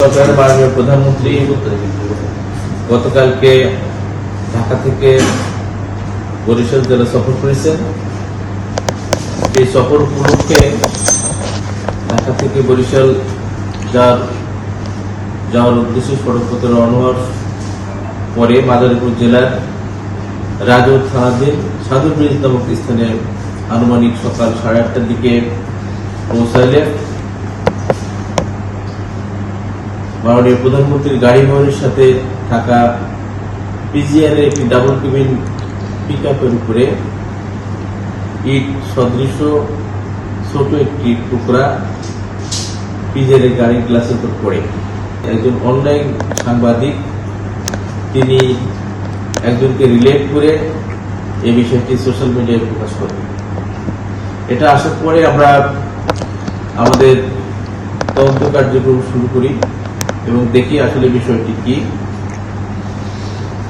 সরকারের মাননীয় প্রধানমন্ত্রী গতকালকে ঢাকা থেকে বরিশাল জেলা সফর করেছেন। এই সফর উপলক্ষে ঢাকা থেকে বরিশাল যাওয়ার উদ্দেশ্যে সড়কপথে রওনা হওয়ার পরে মাদারীপুর জেলার রাজৌর থানাধীন সাধু ব্রিজ নামক স্থানে আনুমানিক সকাল 8:30টার দিকে পৌঁছাইলে মাননীয় প্রধানমন্ত্রীর গাড়ি বহরের সাথে থাকা পিজিআর এর একটি ডাবল কেবিন পিকআপের উপরে ইট সদৃশ ছোট একটি টুকরা পিজিআর এর গাড়ির গ্লাসের উপর পড়ে। একজন অনলাইন সাংবাদিক তিনি একজনকে রিলেট করে এই বিষয়টি সোশ্যাল মিডিয়ায় প্রকাশ করেন। এটা আসার পরে আমরা আমাদের তদন্ত কার্যক্রম শুরু করি এবং দেখি আসলে বিষয়টি কি।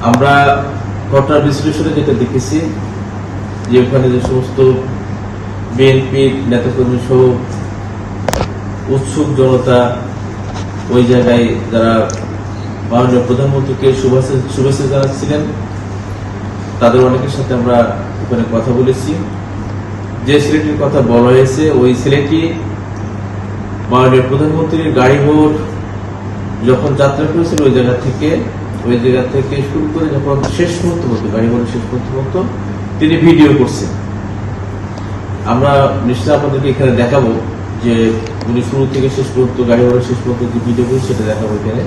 আমরা ঘটনার বিশ্লেষণে যেটা দেখেছি যে ওখানে যে সমস্ত বিএনপির নেতাকর্মী সহ উৎসুক জনতা ওই জায়গায় যারা মাননীয় প্রধানমন্ত্রীকে শুভেচ্ছা জানাচ্ছিলেন তাদের অনেকের সাথে আমরা ওখানে কথা বলেছি। যে ছেলেটির কথা বলা হয়েছে ওই ছেলেটি মাননীয় প্রধানমন্ত্রীর গাড়ি ভোর যখন যাত্রা করেছিল ওই জায়গা থেকে শুরু করে যখন শেষ মুহূর্ত হতো গাড়ি ভোরের শেষ মুহূর্ত তিনি ভিডিও করছেন। আমরা নিশ্চয় আপনাদেরকে এখানে দেখাবো যে উনি শুরু থেকে শেষ পর্যন্ত গাড়ি ভোরের শেষ পর্যন্ত যে ভিডিও করছে সেটা দেখাবো এখানে।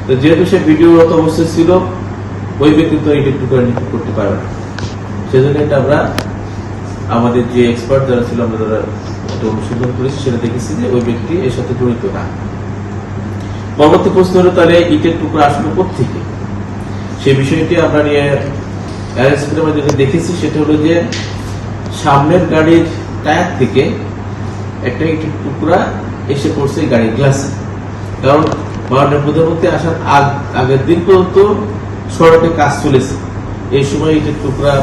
তো যেহেতু সে ভিডিওরত অবস্থায় ছিল ওই ব্যক্তি তো এই টুকরা নিখুঁত করতে পারবে না, সেজন্য এটা আমরা আমাদের যে এক্সপার্ট যারা ছিল আমরা যারা অনুসন্ধান করেছি সেটা দেখেছি যে ওই ব্যক্তি এর সাথে জড়িত না। পরবর্তী প্রশ্ন হলো তাহলে ইটের টুকরা আসলো কোত্থেকে, সেই বিষয়টি আমরা নিয়ে অ্যারেস্ট করে আমরা যেটা দেখেছি সেটা হলো যে সামনের গাড়ির টায়ার থেকে একটা ইটের টুকরা এসে পড়ছে গাড়ির গ্লাসে। কারণ মাননীয় প্রধানমন্ত্রী আসার আগের দিন পর্যন্ত সড়কে কাজ চলেছে, এই সময় ইটের টুকরা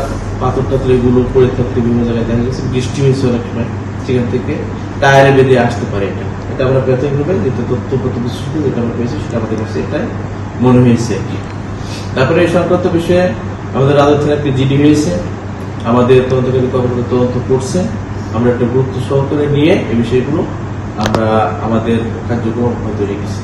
পাথর টাথর এগুলো পড়ে থাকতে বিভিন্ন জায়গায় দেখা গেছে, বৃষ্টি হয়েছে অনেক সময়, সেখান থেকে টায়ারে বেঁধে আসতে পারে। এটা আমরা প্রাথমিকভাবে যেটা তথ্যগত বিশ্লেষণ যেটা আমরা পেয়েছি সেটা আমাদের কাছে এটাই মনে হয়েছে আর কি। তারপরে এই সংক্রান্ত বিষয়ে আমাদের রাজৌর থানায় একটি জিডি হয়েছে, আমাদের তদন্তকারী কর্মকর্তা তদন্ত করছে। আমরা একটা গুরুত্ব সহকারে নিয়ে এই বিষয়গুলো আমরা আমাদের কার্যক্রম হয়তো রেখেছি।